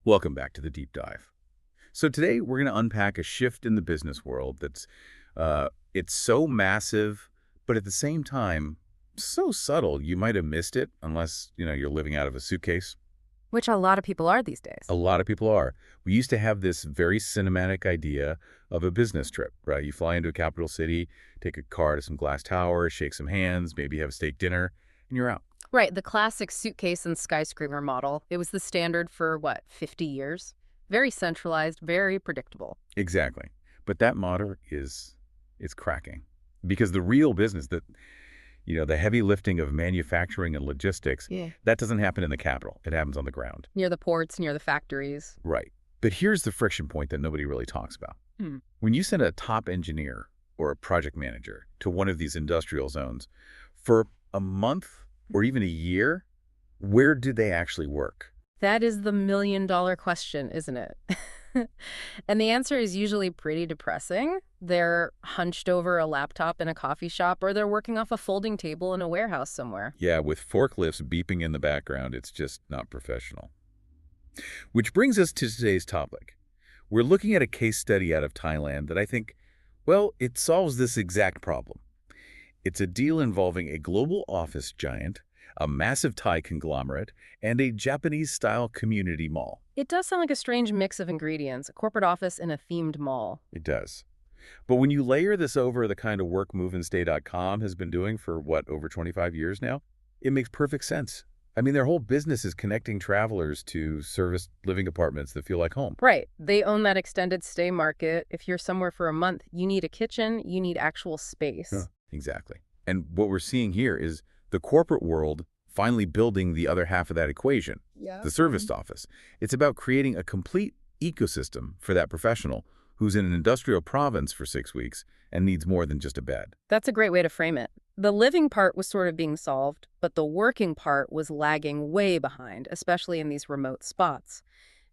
Welcome back to the deep dive. So today we're going to unpack a shift in the business world that's it's so massive, but at the same time so subtle you might have missed it unless, you're living out of a suitcase. Which a lot of people are these days. A lot of people are. We used to have this very cinematic idea of a business trip, right? You fly into a capital city, take a car to some glass tower, shake some hands, maybe have a steak dinner, and you're out. Right, the classic suitcase and skyscraper model. It was the standard for, 50 years? Very centralized, very predictable. Exactly. But that model is cracking because the real business the heavy lifting of manufacturing and logistics, Yeah. that doesn't happen in the capital. It happens on the ground. Near the ports, near the factories. Right. But here's the friction point that nobody really talks about. Hmm. When you send a top engineer or a project manager to one of these industrial zones for a month or even a year, where do they actually work? That is the million-dollar question, isn't it? And the answer is usually pretty depressing. They're hunched over a laptop in a coffee shop, or they're working off a folding table in a warehouse somewhere. Yeah, with forklifts beeping in the background, it's just not professional. Which brings us to today's topic. We're looking at a case study out of Thailand that I think, well, it solves this exact problem. It's a deal involving a global office giant, a massive Thai conglomerate, and a Japanese-style community mall. It does sound like a strange mix of ingredients, a corporate office in a themed mall. It does. But when you layer this over the kind of work moveandstay.com has been doing for, over 25 years now, it makes perfect sense. I mean, their whole business is connecting travelers to serviced living apartments that feel like home. Right. They own that extended stay market. If you're somewhere for a month, you need a kitchen, you need actual space. Yeah, exactly. And what we're seeing here is the corporate world finally building the other half of that equation, the serviced office. It's about creating a complete ecosystem for that professional who's in an industrial province for 6 weeks and needs more than just a bed. That's a great way to frame it. The living part was sort of being solved, but the working part was lagging way behind, especially in these remote spots.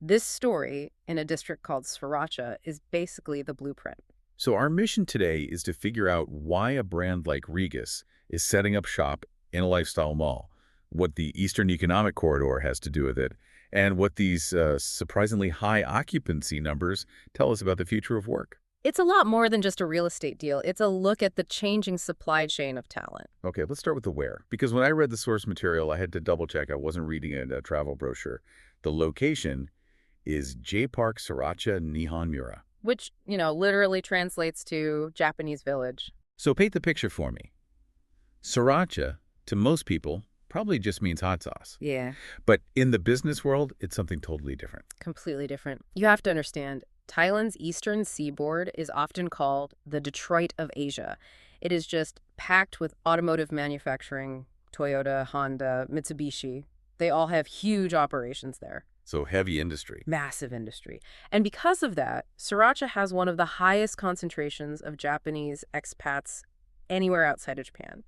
This story, in a district called Sriracha, is basically the blueprint. So our mission today is to figure out why a brand like Regus is setting up shop in a lifestyle mall, what the Eastern Economic Corridor has to do with it, and what these surprisingly high occupancy numbers tell us about the future of work. It's a lot more than just a real estate deal. It's a look at the changing supply chain of talent. Okay, let's start with the where. Because when I read the source material, I had to double check. I wasn't reading a travel brochure. The location is J Park Sriracha Nihon Mura. Which, literally translates to Japanese village. So paint the picture for me. Sriracha, to most people, probably just means hot sauce. Yeah. But in the business world, it's something totally different. Completely different. You have to understand, Thailand's eastern seaboard is often called the Detroit of Asia. It is just packed with automotive manufacturing, Toyota, Honda, Mitsubishi. They all have huge operations there. So heavy industry. Massive industry. And because of that, Sriracha has one of the highest concentrations of Japanese expats anywhere outside of Japan.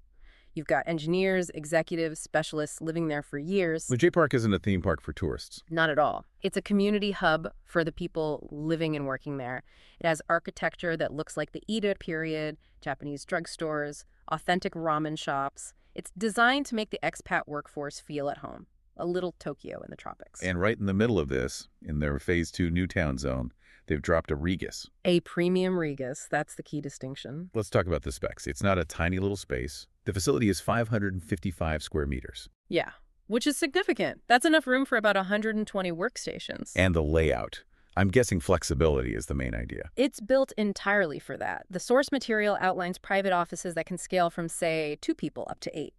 You've got engineers, executives, specialists living there for years. The J Park isn't a theme park for tourists. Not at all. It's a community hub for the people living and working there. It has architecture that looks like the Edo period, Japanese drugstores, authentic ramen shops. It's designed to make the expat workforce feel at home. A little Tokyo in the tropics. And right in the middle of this, in their Phase 2 Newtown zone, they've dropped a Regus. A premium Regus. That's the key distinction. Let's talk about the specs. It's not a tiny little space. The facility is 555 square meters. Yeah, which is significant. That's enough room for about 120 workstations. And the layout. I'm guessing flexibility is the main idea. It's built entirely for that. The source material outlines private offices that can scale from, say, 2 people up to 8.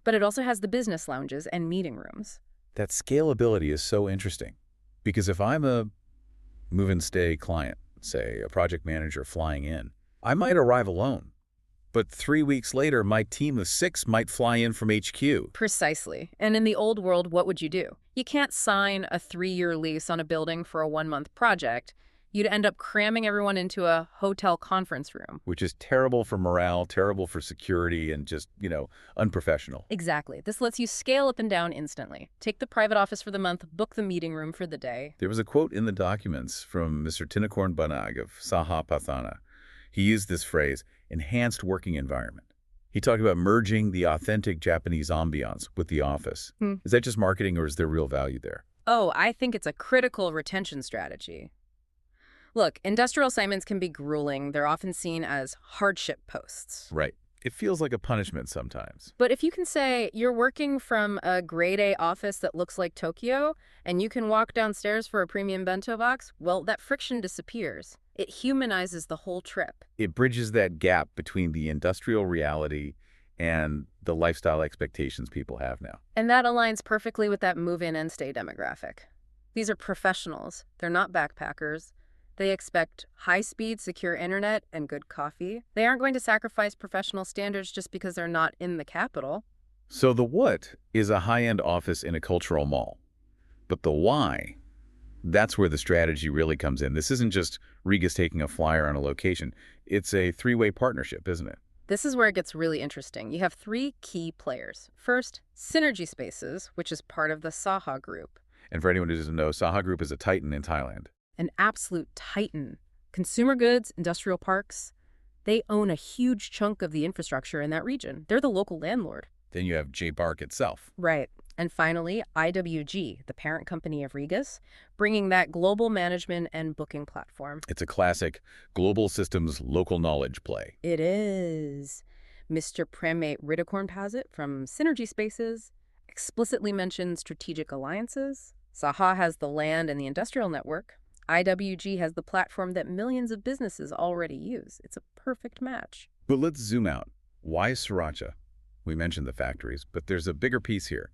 But it also has the business lounges and meeting rooms. That scalability is so interesting. Because if I'm a move-and-stay client, say a project manager flying in, I might arrive alone. But 3 weeks later, my team of 6 might fly in from HQ. Precisely. And in the old world, what would you do? You can't sign a 3-year lease on a building for a 1-month project. You'd end up cramming everyone into a hotel conference room. Which is terrible for morale, terrible for security, and just, unprofessional. Exactly. This lets you scale up and down instantly. Take the private office for the month, book the meeting room for the day. There was a quote in the documents from Mr. Tinakorn Banag of Saha Pathana. He used this phrase, enhanced working environment. He talked about merging the authentic Japanese ambiance with the office. Is that just marketing or is there real value there? Oh, I think it's a critical retention strategy. Look, industrial assignments can be grueling. They're often seen as hardship posts. Right. It feels like a punishment sometimes. But if you can say you're working from a grade A office that looks like Tokyo, and you can walk downstairs for a premium bento box, well, that friction disappears. It humanizes the whole trip. It bridges that gap between the industrial reality and the lifestyle expectations people have now. And that aligns perfectly with that move-in and stay demographic. These are professionals. They're not backpackers. They expect high-speed, secure internet and good coffee. They aren't going to sacrifice professional standards just because they're not in the capital. So the what is a high-end office in a cultural mall. But the why, that's where the strategy really comes in. This isn't just Regus taking a flyer on a location. It's a three-way partnership, isn't it? This is where it gets really interesting. You have three key players. First, Synergy Spaces, which is part of the Saha Group. And for anyone who doesn't know, Saha Group is a titan in Thailand. An absolute titan. Consumer goods, industrial parks, they own a huge chunk of the infrastructure in that region. They're the local landlord. Then you have J-Bark itself. Right. And finally, IWG, the parent company of Regus, bringing that global management and booking platform. It's a classic global systems local knowledge play. It is. Mr. Premate Ridderkorn-Pazit from Synergy Spaces explicitly mentioned strategic alliances. Saha has the land and the industrial network. IWG has the platform that millions of businesses already use. It's a perfect match. But let's zoom out. Why Sriracha? We mentioned the factories, but there's a bigger piece here.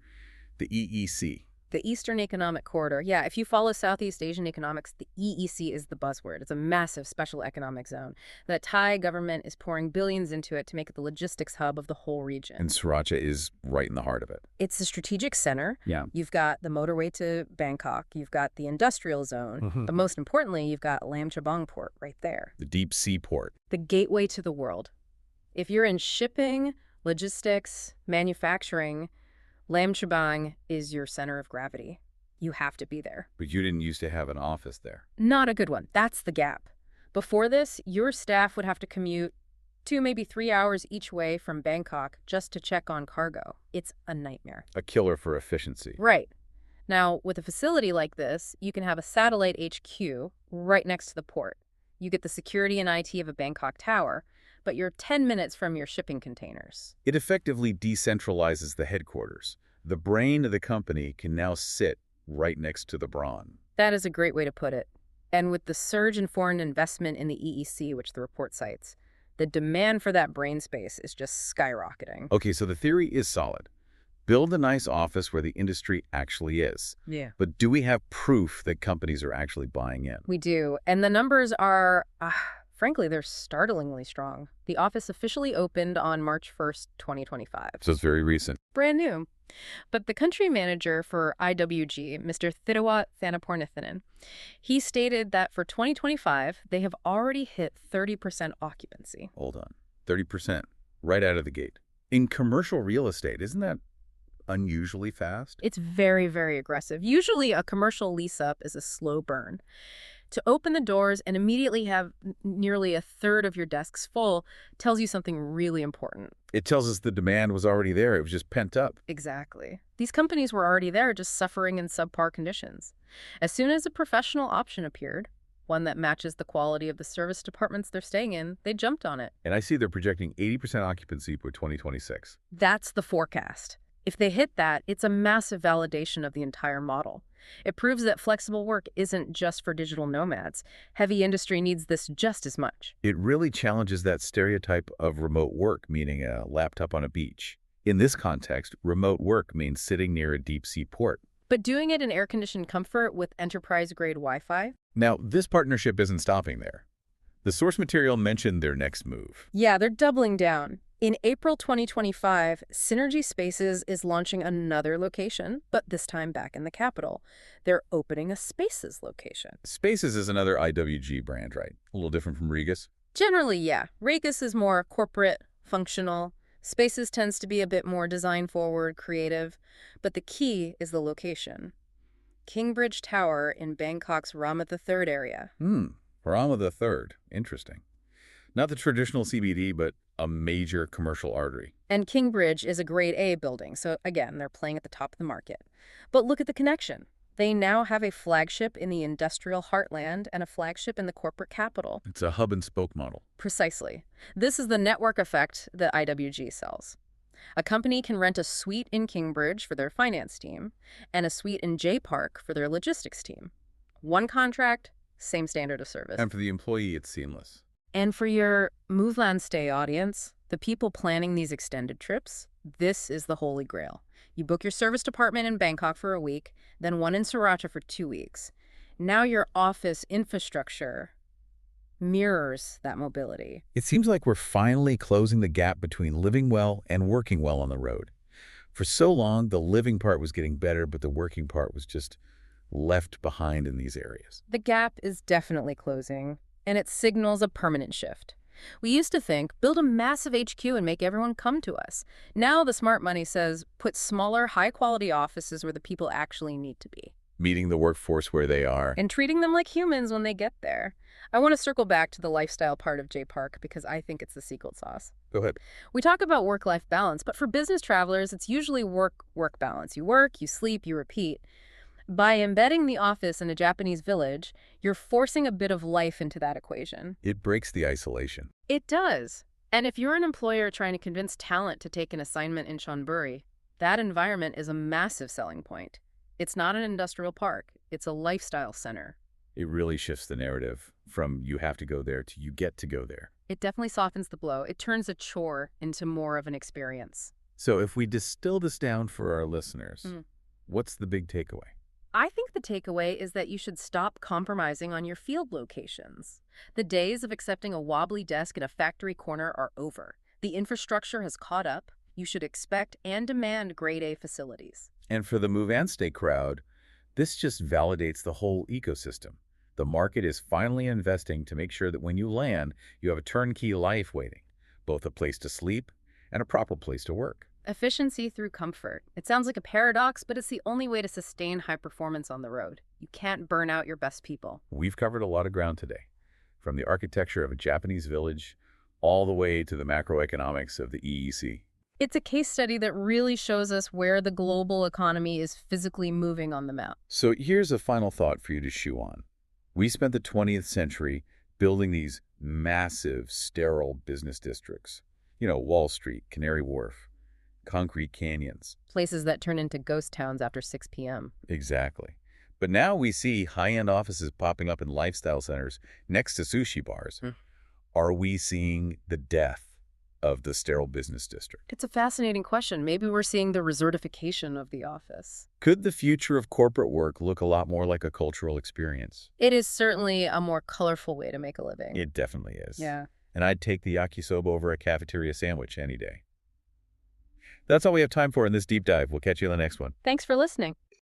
The EEC. The Eastern Economic Corridor. Yeah, if you follow Southeast Asian economics, the EEC is the buzzword. It's a massive special economic zone. The Thai government is pouring billions into it to make it the logistics hub of the whole region. And Sriracha is right in the heart of it. It's the strategic center. Yeah. You've got the motorway to Bangkok. You've got the industrial zone. But most importantly, you've got Lam Chabang Port right there. The deep sea port. The gateway to the world. If you're in shipping, logistics, manufacturing, Lam Chabang is your center of gravity. You have to be there. But you didn't used to have an office there. Not a good one. That's the gap. Before this, your staff would have to commute 2, maybe 3 hours each way from Bangkok just to check on cargo. It's a nightmare. A killer for efficiency. Right. Now, with a facility like this, you can have a satellite HQ right next to the port. You get the security and IT of a Bangkok tower, but you're 10 minutes from your shipping containers. It effectively decentralizes the headquarters. The brain of the company can now sit right next to the brawn. That is a great way to put it. And with the surge in foreign investment in the EEC, which the report cites, the demand for that brain space is just skyrocketing. Okay, so the theory is solid. Build a nice office where the industry actually is. Yeah. But do we have proof that companies are actually buying in? We do. And the numbers are, frankly, they're startlingly strong. The office officially opened on March 1st, 2025. So it's very recent. Brand new. But the country manager for IWG, Mr. Thidawat Thanapornithanan, he stated that for 2025, they have already hit 30% occupancy. Hold on. 30%. Right out of the gate. In commercial real estate, isn't that unusually fast? It's very, very aggressive. Usually a commercial lease-up is a slow burn. To open the doors and immediately have nearly a third of your desks full tells you something really important. It tells us the demand was already there. It was just pent up. Exactly. These companies were already there, just suffering in subpar conditions. As soon as a professional option appeared, one that matches the quality of the service departments they're staying in, they jumped on it. And I see they're projecting 80% occupancy for 2026. That's the forecast. If they hit that, it's a massive validation of the entire model. It proves that flexible work isn't just for digital nomads. Heavy industry needs this just as much. It really challenges that stereotype of remote work, meaning a laptop on a beach. In this context, remote work means sitting near a deep-sea port. But doing it in air-conditioned comfort with enterprise-grade Wi-Fi? Now, this partnership isn't stopping there. The source material mentioned their next move. Yeah, they're doubling down. In April 2025, Synergy Spaces is launching another location, but this time back in the capital. They're opening a Spaces location. Spaces is another IWG brand, right? A little different from Regus? Generally, yeah. Regus is more corporate, functional. Spaces tends to be a bit more design-forward, creative. But the key is the location. Kingbridge Tower in Bangkok's Rama III area. Rama III. Interesting. Not the traditional CBD, but a major commercial artery. And Kingbridge is a grade A building, so again, they're playing at the top of the market. But look at the connection. They now have a flagship in the industrial heartland and a flagship in the corporate capital. It's a hub and spoke model. Precisely. This is the network effect that IWG sells. A company can rent a suite in Kingbridge for their finance team and a suite in J Park for their logistics team. One contract, same standard of service. And for the employee, it's seamless. And for your Move-Land Stay audience, the people planning these extended trips, this is the holy grail. You book your service department in Bangkok for a week, then one in Sriracha for 2 weeks. Now your office infrastructure mirrors that mobility. It seems like we're finally closing the gap between living well and working well on the road. For so long, the living part was getting better, but the working part was just left behind in these areas. The gap is definitely closing, and it signals a permanent shift. We used to think, build a massive HQ and make everyone come to us. Now the smart money says, put smaller, high-quality offices where the people actually need to be. Meeting the workforce where they are. And treating them like humans when they get there. I want to circle back to the lifestyle part of J Park because I think it's the secret sauce. Go ahead. We talk about work-life balance, but for business travelers, it's usually work-work balance. You work, you sleep, you repeat. By embedding the office in a Japanese village, you're forcing a bit of life into that equation. It breaks the isolation. It does. And if you're an employer trying to convince talent to take an assignment in Chonburi, that environment is a massive selling point. It's not an industrial park. It's a lifestyle center. It really shifts the narrative from you have to go there to you get to go there. It definitely softens the blow. It turns a chore into more of an experience. So if we distill this down for our listeners, what's the big takeaway? I think the takeaway is that you should stop compromising on your field locations. The days of accepting a wobbly desk in a factory corner are over. The infrastructure has caught up. You should expect and demand grade A facilities. And for the Move and Stay crowd, this just validates the whole ecosystem. The market is finally investing to make sure that when you land, you have a turnkey life waiting, both a place to sleep and a proper place to work. Efficiency through comfort. It sounds like a paradox, but it's the only way to sustain high performance on the road. You can't burn out your best people. We've covered a lot of ground today, from the architecture of a Japanese village all the way to the macroeconomics of the EEC. It's a case study that really shows us where the global economy is physically moving on the map. So here's a final thought for you to chew on. We spent the 20th century building these massive, sterile business districts. You know, Wall Street, Canary Wharf, concrete canyons. Places that turn into ghost towns after 6 p.m. Exactly. But now we see high-end offices popping up in lifestyle centers next to sushi bars. Are we seeing the death of the sterile business district? It's a fascinating question. Maybe we're seeing the resortification of the office. Could the future of corporate work look a lot more like a cultural experience? It is certainly a more colorful way to make a living. It definitely is. Yeah. And I'd take the yakisoba over a cafeteria sandwich any day. That's all we have time for in this deep dive. We'll catch you in the next one. Thanks for listening.